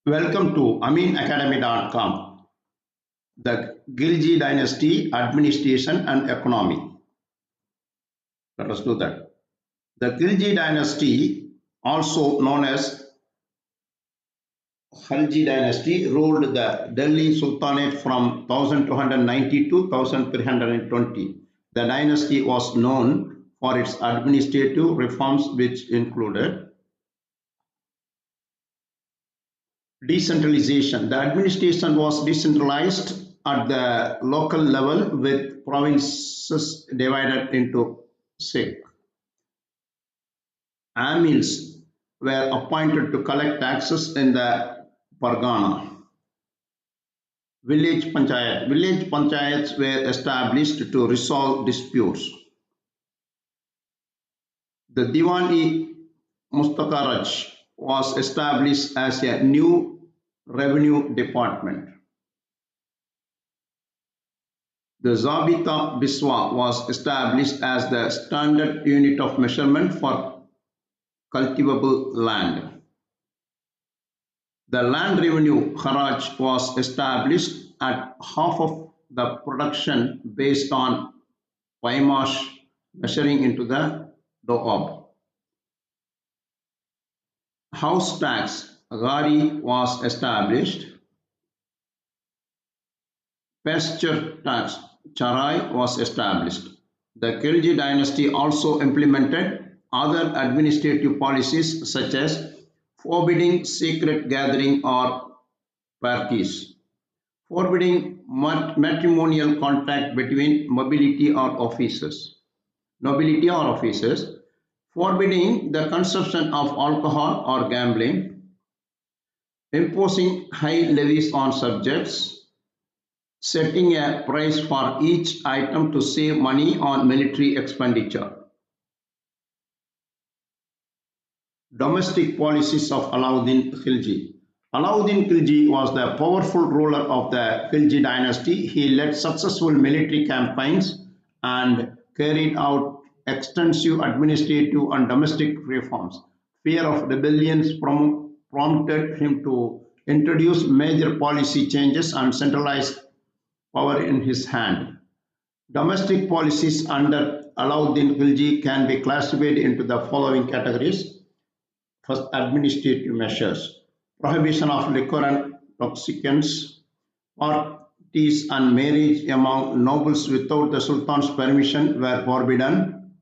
Welcome to aminacademy.com, the Khilji Dynasty Administration and Economy. Let us do that. The Khilji Dynasty, also known as Khilji Dynasty, ruled the Delhi Sultanate from 1290 to 1320. The dynasty was known for its administrative reforms, which included decentralization. The administration was decentralized at the local level with provinces divided into six. Amils were appointed to collect taxes in the Pargana. Village panchayats were established to resolve disputes. The Diwan-e-Mustakharaj was established as a new revenue department. The Zabita Biswa was established as the standard unit of measurement for cultivable land. The land revenue Kharaj was established at half of the production based on Paimash measuring into the Doab. House tax Gari was established. Pasture tax Charai was established. The Khilji dynasty also implemented other administrative policies such as forbidding secret gathering or parties, forbidding matrimonial contact between nobility or officers, forbidding the consumption of alcohol or gambling, imposing high levies on subjects, setting a price for each item to save money on military expenditure. Domestic policies of Alauddin Khilji. Alauddin Khilji was the powerful ruler of the Khilji dynasty. He led successful military campaigns and carried out extensive administrative and domestic reforms. Fear of rebellions prompted him to introduce major policy changes and centralize power in his hand. Domestic policies under Alauddin Khilji can be classified into the following categories. First, administrative measures. Prohibition of liquor and intoxicants, parties and marriage among nobles without the Sultan's permission were forbidden.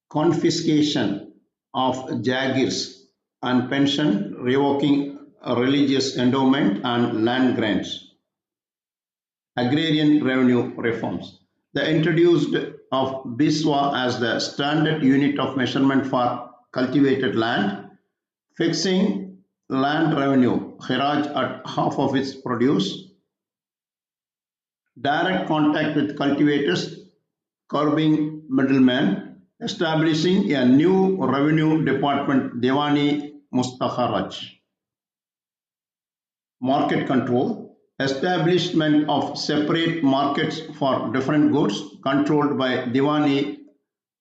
Confiscation of jagirs and pension, revoking religious endowment and land grants. Agrarian revenue reforms. The introduced of Biswa as the standard unit of measurement for cultivated land, fixing land revenue Khiraj at half of its produce, direct contact with cultivators, curbing middlemen, establishing a new revenue department Diwani Mustakharaj. Market control, establishment of separate markets for different goods controlled by Diwani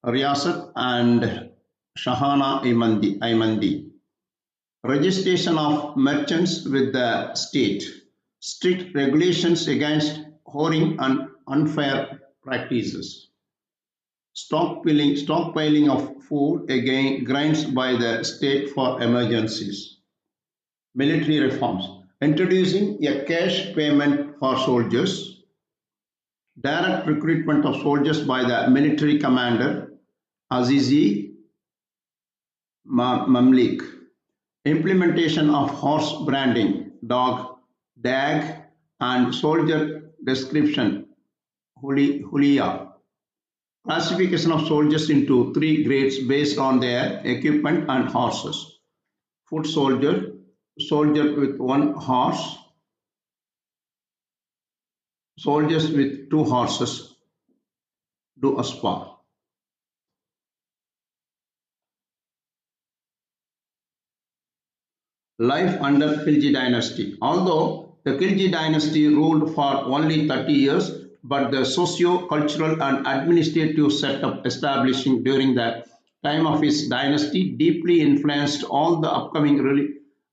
Riyasat and Shahana Aimandi. Registration of merchants with the state. Strict regulations against whoring and unfair practices. Stockpiling of food again grains by the state for emergencies. Military reforms. Introducing a cash payment for soldiers. Direct recruitment of soldiers by the military commander Azizi Mamlik. Implementation of horse branding, dog, dag, and soldier description, huliya. Classification of soldiers into three grades based on their equipment and horses. Foot soldier, soldier with one horse, soldiers with two horses, do aspa. Life under Khilji dynasty. Although the Khilji dynasty ruled for only 30 years, but the socio-cultural and administrative setup establishing during the time of his dynasty deeply influenced all the upcoming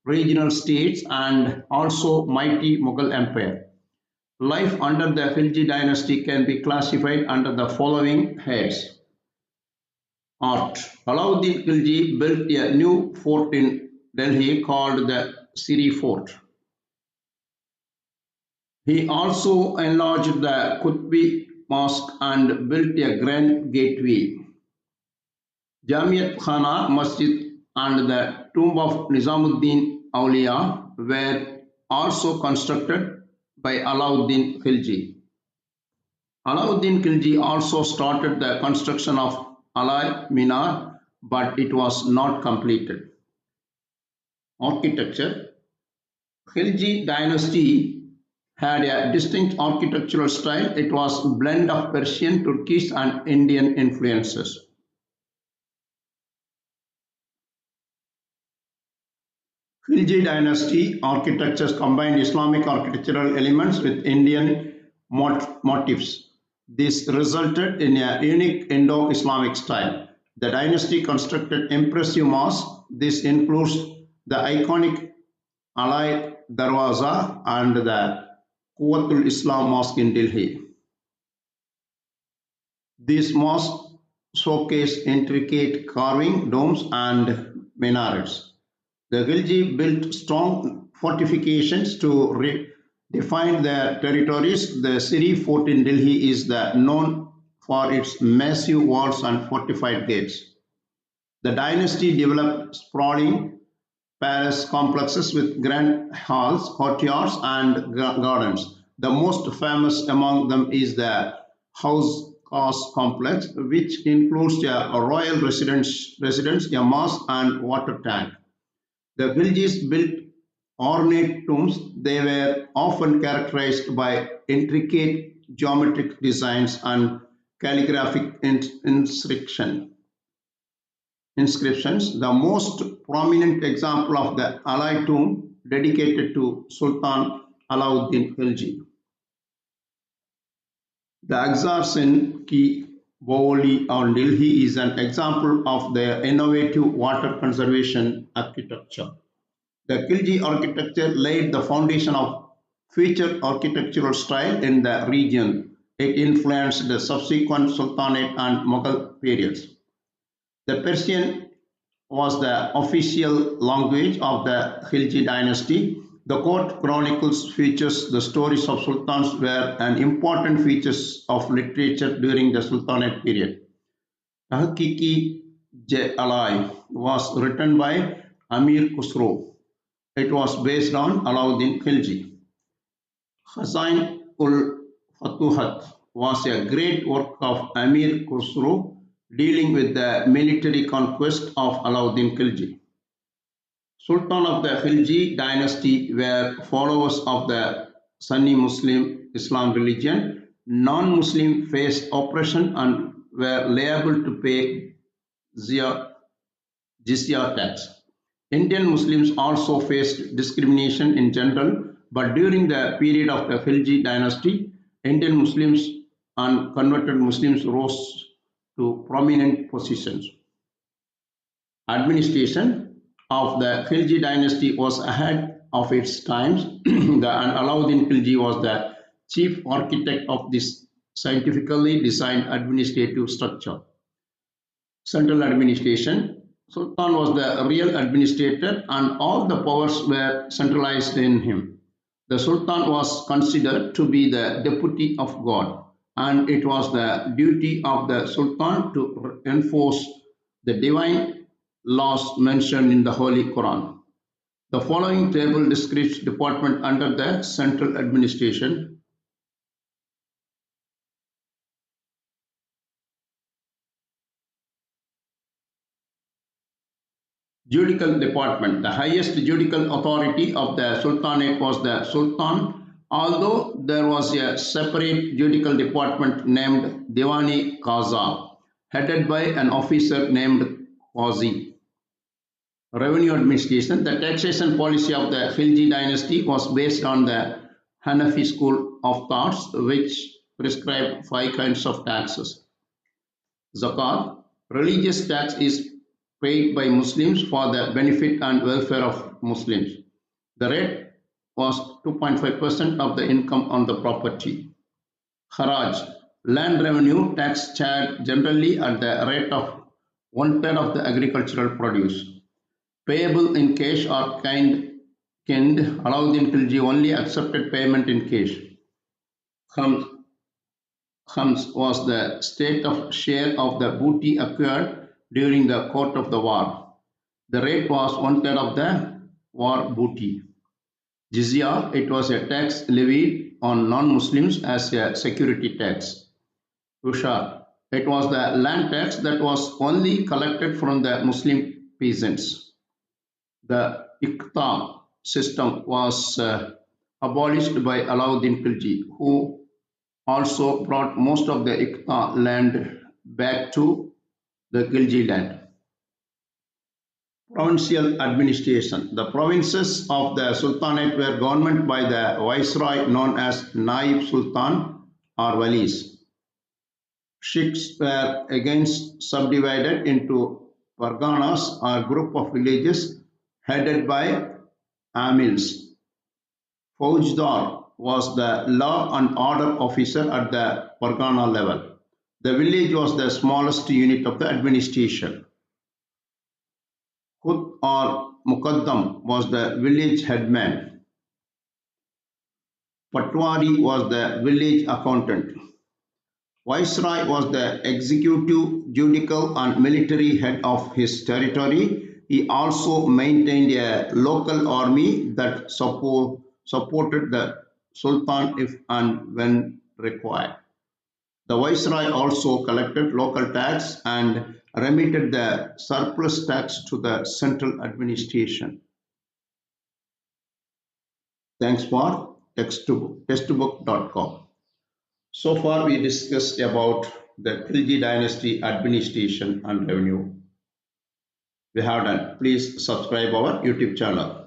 regional states, and also mighty Mughal Empire. Life under the Khilji dynasty can be classified under the following heads. Art. Alauddin Khilji built a new fort in Delhi called the Siri Fort. He also enlarged the Qutbi Mosque and built a grand gateway. Jamiat Khana Masjid and the tomb of Nizamuddin Auliya were also constructed by Alauddin Khilji. Alauddin Khilji also started the construction of Alai Minar, but it was not completed. Architecture. Khilji dynasty had a distinct architectural style. It was a blend of Persian, Turkish and Indian influences. Khilji dynasty architectures combined Islamic architectural elements with Indian motifs. This resulted in a unique Indo-Islamic style. The dynasty constructed impressive mosques. This includes the iconic Alai Darwaza and the Quwwatul Islam Mosque in Delhi. These mosques showcase intricate carving, domes, and minarets. The Khilji built strong fortifications to define their territories. The Siri fort in Delhi is known for its massive walls and fortified gates. The dynasty developed sprawling palace complexes with grand halls, courtyards, and gardens. The most famous among them is the House Khas complex, which includes a royal residence, a mosque, and water tank. The Khiljis built ornate tombs. They were often characterized by intricate geometric designs and calligraphic inscriptions. The most prominent example of the Alai tomb dedicated to Sultan Alauddin Khilji. The Axarsen Ki Bowli on Delhi is an example of their innovative water conservation architecture. The Khilji architecture laid the foundation of future architectural style in the region. It influenced the subsequent Sultanate and Mughal periods. The Persian was the official language of the Khilji dynasty. The court chronicles features the stories of sultans were an important features of literature during the Sultanate period. Tahqiqi Alai was written by Amir Khusro. It was based on Alauddin Khilji. Khazain ul Fatuhat was a great work of Amir Khusro dealing with the military conquest of Alauddin Khilji. Sultan of the Khilji dynasty were followers of the Sunni Muslim Islam religion. Non-Muslim faced oppression and were liable to pay jizya tax. Indian Muslims also faced discrimination in general, but during the period of the Khilji dynasty, Indian Muslims and converted Muslims rose to prominent positions. Administration of the Khilji dynasty was ahead of its times. And Alauddin Khilji was the chief architect of this scientifically designed administrative structure. Central administration. Sultan was the real administrator and all the powers were centralized in him. The Sultan was considered to be the deputy of God, and it was the duty of the Sultan to enforce the divine laws mentioned in the Holy Quran. The following table describes department under the central administration. Judicial department. The highest judicial authority of the Sultanate was the Sultan, although there was a separate judicial department named Diwani Qaza, headed by an officer named Qazi. Revenue administration. The taxation policy of the Khilji dynasty was based on the Hanafi school of thoughts, which prescribed 5 kinds of taxes. Zakat. Religious tax is paid by Muslims for the benefit and welfare of Muslims. The rate was 2.5% of the income on the property. Haraj, land revenue tax charged generally at the rate of one-third of the agricultural produce. Payable in cash or kind, Alauddin Khilji only accepted payment in cash. Khams was the state of share of the booty acquired during the court of the war. The rate was one-third of the war booty. Jizya, it was a tax levied on non-Muslims as a security tax. Ushar, it was the land tax that was only collected from the Muslim peasants. The Iqta system was abolished by Alauddin Khilji, who also brought most of the Iqta land back to the Khilji land. Provincial administration. The provinces of the Sultanate were governed by the viceroy known as Naib Sultan or Walis. Sheikhs were again subdivided into parganas or group of villages headed by amils. Faujdar was the law and order officer at the pargana level. The village was the smallest unit of the administration. Khud or Muqaddam was the village headman. Patwari was the village accountant. Viceroy was the executive, judicial and military head of his territory. He also maintained a local army that supported the Sultan if and when required. The Viceroy also collected local tax and remitted the surplus tax to the central administration. Thanks for textbook.com. So far we discussed about the Khilji Dynasty administration and revenue. We have done. Please subscribe our YouTube channel.